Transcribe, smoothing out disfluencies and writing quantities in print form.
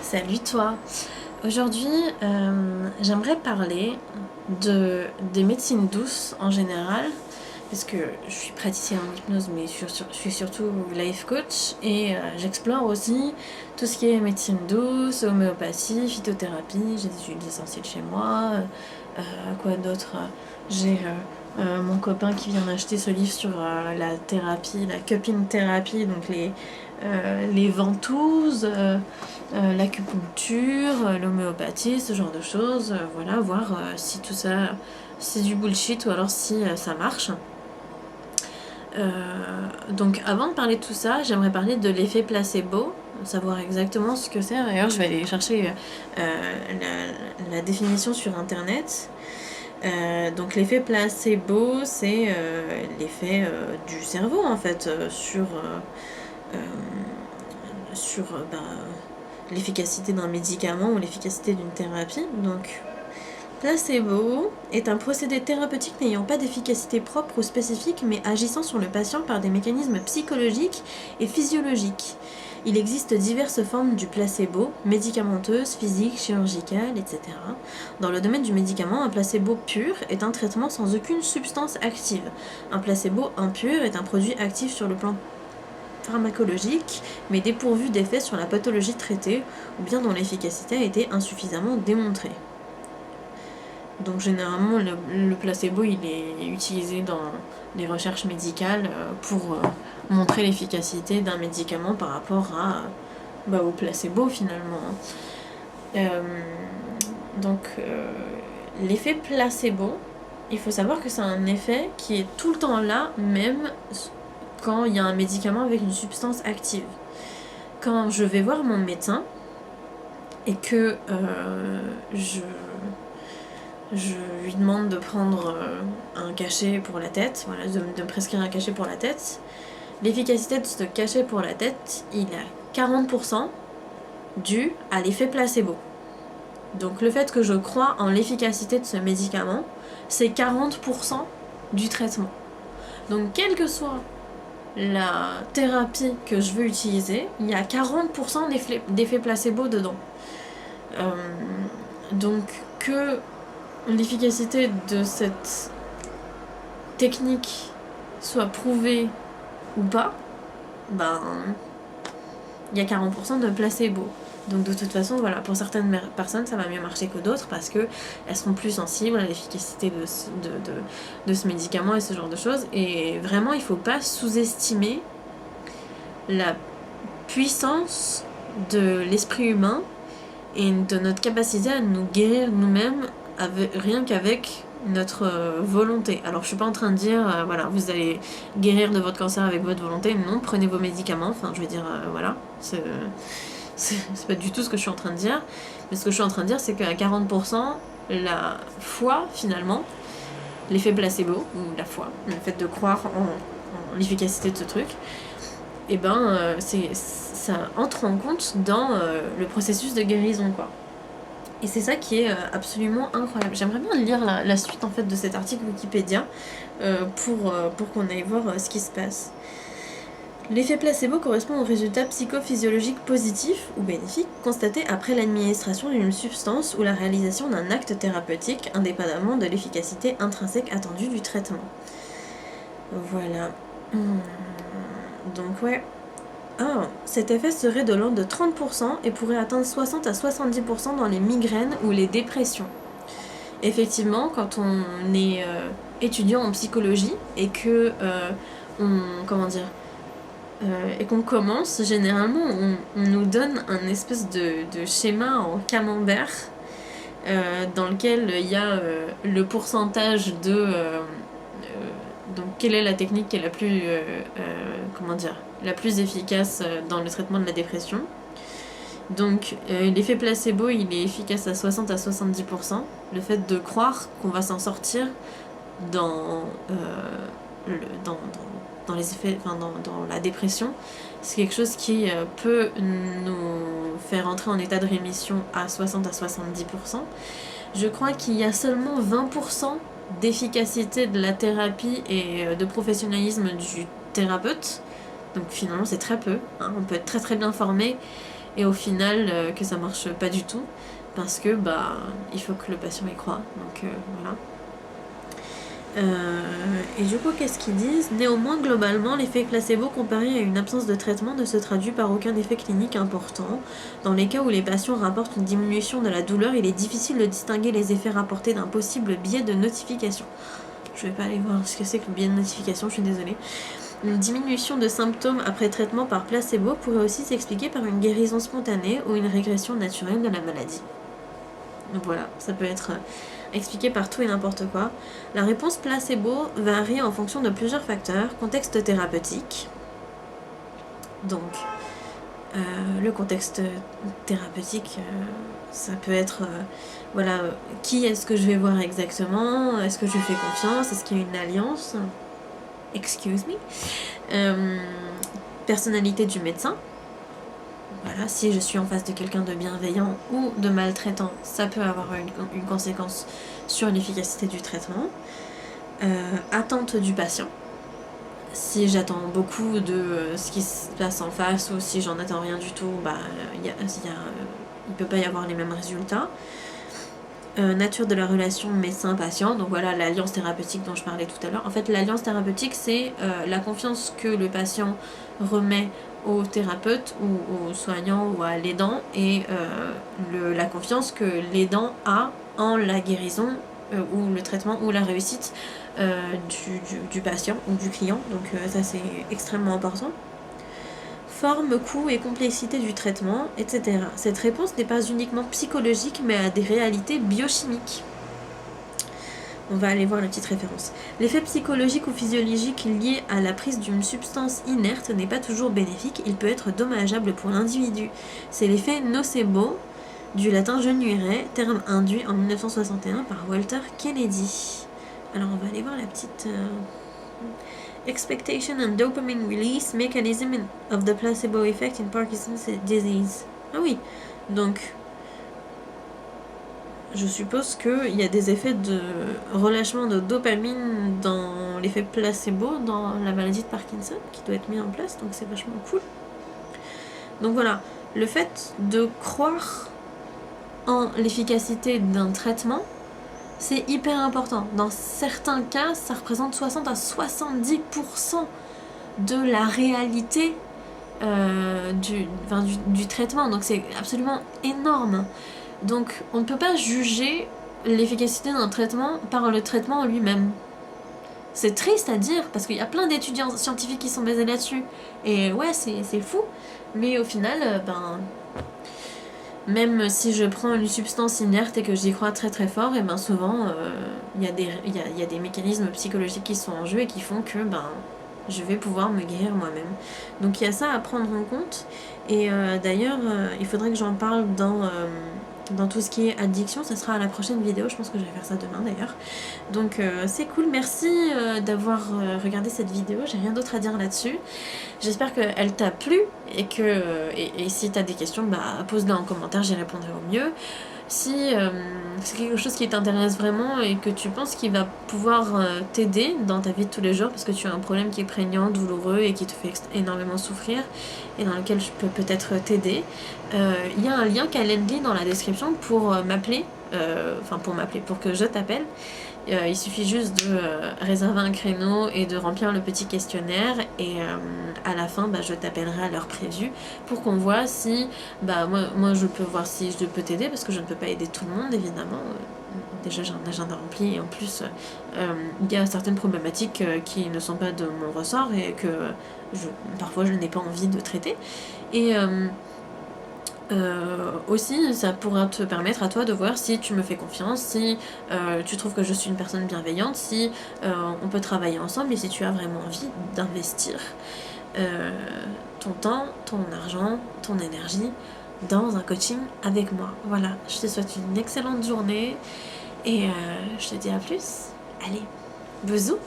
Salut toi. Aujourd'hui, j'aimerais parler des médecines douces en général, parce que je suis praticienne en hypnose, mais je suis surtout life coach et j'explore aussi tout ce qui est médecine douce, homéopathie, phytothérapie. J'ai des huiles essentielles chez moi. Quoi d'autre? J'ai mon copain qui vient d'acheter ce livre sur la thérapie, la cupping thérapie, donc les ventouses, l'acupuncture, l'homéopathie, ce genre de choses. Voilà, voir si tout ça c'est du bullshit ou alors si ça marche. Donc avant de parler de tout ça, j'aimerais parler de l'effet placebo, savoir exactement ce que c'est. D'ailleurs, je vais aller chercher la définition sur internet. Donc l'effet placebo, c'est l'effet du cerveau en fait sur l'efficacité d'un médicament ou l'efficacité d'une thérapie. Donc placebo est un procédé thérapeutique n'ayant pas d'efficacité propre ou spécifique mais agissant sur le patient par des mécanismes psychologiques et physiologiques. Il existe diverses formes du placebo, médicamenteuses, physiques, chirurgicales, etc. Dans le domaine du médicament, un placebo pur est un traitement sans aucune substance active. Un placebo impur est un produit actif sur le plan pharmacologique, mais dépourvu d'effet sur la pathologie traitée, ou bien dont l'efficacité a été insuffisamment démontrée. Donc généralement, le placebo, il est utilisé dans les recherches médicales pour montrer l'efficacité d'un médicament par rapport au placebo finalement. L'effet placebo, il faut savoir que c'est un effet qui est tout le temps là, même quand il y a un médicament avec une substance active. Quand je vais voir mon médecin et que je lui demande de prendre un cachet pour la tête, voilà, de me prescrire un cachet pour la tête, l'efficacité de ce cachet pour la tête, il est à 40% dû à l'effet placebo. Donc le fait que je crois en l'efficacité de ce médicament, c'est 40% du traitement. Donc quelle que soit la thérapie que je veux utiliser, il y a 40% d'effet placebo dedans. Donc que l'efficacité de cette technique soit prouvée ou pas, il y a 40% de placebo. Donc de toute façon, voilà, pour certaines personnes, ça va mieux marcher que d'autres parce qu'elles seront plus sensibles à l'efficacité de ce médicament et ce genre de choses. Et vraiment, il ne faut pas sous-estimer la puissance de l'esprit humain et de notre capacité à nous guérir nous-mêmes rien qu'avec notre volonté. Alors je suis pas en train de dire voilà, vous allez guérir de votre cancer avec votre volonté. Non, prenez vos médicaments. Enfin, je veux dire voilà, c'est pas du tout ce que je suis en train de dire. Mais ce que je suis en train de dire, c'est qu'à 40%, la foi finalement, l'effet placebo ou la foi, le fait de croire en l'efficacité de ce truc, et ça entre en compte dans le processus de guérison, quoi. Et c'est ça qui est absolument incroyable. J'aimerais bien lire la suite en fait de cet article Wikipédia pour qu'on aille voir ce qui se passe. L'effet placebo correspond aux résultats psychophysiologiques positifs ou bénéfiques constatés après l'administration d'une substance ou la réalisation d'un acte thérapeutique indépendamment de l'efficacité intrinsèque attendue du traitement. Voilà. Donc ouais. Cet effet serait de l'ordre de 30% et pourrait atteindre 60 à 70% dans les migraines ou les dépressions. Effectivement, quand on est étudiant en psychologie et que et qu'on commence, généralement on nous donne un espèce de schéma en camembert dans lequel il y a le pourcentage de donc quelle est la technique qui est la plus la plus efficace dans le traitement de la dépression. Donc l'effet placebo, il est efficace à 60 à 70%. Le fait de croire qu'on va s'en sortir dans les effets, dans la dépression, c'est quelque chose qui peut nous faire entrer en état de rémission à 60 à 70%. Je crois qu'il y a seulement 20% d'efficacité de la thérapie et de professionnalisme du thérapeute. Donc finalement c'est très peu, hein. On peut être très très bien formé et au final que ça marche pas du tout parce que il faut que le patient y croit. Donc voilà. Et du coup, qu'est-ce qu'ils disent? Néanmoins, globalement, l'effet placebo comparé à une absence de traitement ne se traduit par aucun effet clinique important. Dans les cas où les patients rapportent une diminution de la douleur, il est difficile de distinguer les effets rapportés d'un possible biais de notification. Je vais pas aller voir ce que c'est que le biais de notification, je suis désolée. Une diminution de symptômes après traitement par placebo pourrait aussi s'expliquer par une guérison spontanée ou une régression naturelle de la maladie. Donc voilà, ça peut être expliqué par tout et n'importe quoi. La réponse placebo varie en fonction de plusieurs facteurs. Contexte thérapeutique. Donc, le contexte thérapeutique, ça peut être, qui est-ce que je vais voir exactement? Est-ce que je fais confiance? Est-ce qu'il y a une alliance? Excuse me. Personnalité du médecin. Voilà, si je suis en face de quelqu'un de bienveillant ou de maltraitant, ça peut avoir une conséquence sur l'efficacité du traitement. Attente du patient. Si j'attends beaucoup de ce qui se passe en face ou si j'en attends rien du tout, il peut pas y avoir les mêmes résultats. Nature de la relation médecin-patient, donc voilà l'alliance thérapeutique dont je parlais tout à l'heure. En fait, l'alliance thérapeutique, c'est la confiance que le patient remet au thérapeute ou au soignant ou à l'aidant et la confiance que l'aidant a en la guérison ou le traitement ou la réussite du patient ou du client. Donc ça, c'est extrêmement important. Forme, coût et complexité du traitement, etc. Cette réponse n'est pas uniquement psychologique, mais a des réalités biochimiques. On va aller voir la petite référence. L'effet psychologique ou physiologique lié à la prise d'une substance inerte n'est pas toujours bénéfique, il peut être dommageable pour l'individu. C'est l'effet nocebo, du latin je nuirais, terme induit en 1961 par Walter Kennedy. Alors on va aller voir la petite... Expectation and dopamine release mechanism of the placebo effect in Parkinson's disease. Ah oui, donc je suppose qu'il y a des effets de relâchement de dopamine dans l'effet placebo dans la maladie de Parkinson qui doit être mis en place, donc c'est vachement cool. Donc voilà, le fait de croire en l'efficacité d'un traitement, c'est hyper important. Dans certains cas, ça représente 60 à 70% de la réalité du traitement. Donc c'est absolument énorme. Donc on ne peut pas juger l'efficacité d'un traitement par le traitement en lui-même. C'est triste à dire, parce qu'il y a plein d'étudiants scientifiques qui sont basés là-dessus. Et ouais, c'est fou. Mais au final, même si je prends une substance inerte et que j'y crois très très fort, et souvent il y a des mécanismes psychologiques qui sont en jeu et qui font que je vais pouvoir me guérir moi-même. Donc il y a ça à prendre en compte. Et d'ailleurs, il faudrait que j'en parle dans tout ce qui est addiction. Ça sera à la prochaine vidéo, je pense que je vais faire ça demain d'ailleurs. Donc c'est cool, merci d'avoir regardé cette vidéo, j'ai rien d'autre à dire là-dessus. J'espère qu'elle t'a plu et que et si t'as des questions, pose-les en commentaire, j'y répondrai au mieux. Si c'est quelque chose qui t'intéresse vraiment et que tu penses qu'il va pouvoir t'aider dans ta vie de tous les jours parce que tu as un problème qui est prégnant, douloureux et qui te fait énormément souffrir et dans lequel je peux peut-être t'aider, il y a un lien Calendly dans la description pour m'appeler, pour que je t'appelle. Il suffit juste de réserver un créneau et de remplir le petit questionnaire et à la fin je t'appellerai à l'heure prévue pour qu'on voit si moi je peux voir si je peux t'aider parce que je ne peux pas aider tout le monde évidemment. Déjà j'ai un agenda rempli et en plus il y a certaines problématiques qui ne sont pas de mon ressort et que parfois je n'ai pas envie de traiter et aussi ça pourra te permettre à toi de voir si tu me fais confiance, si tu trouves que je suis une personne bienveillante, si on peut travailler ensemble et si tu as vraiment envie d'investir ton temps, ton argent, ton énergie dans un coaching avec moi. Voilà, je te souhaite une excellente journée et je te dis à plus. Allez, bisous.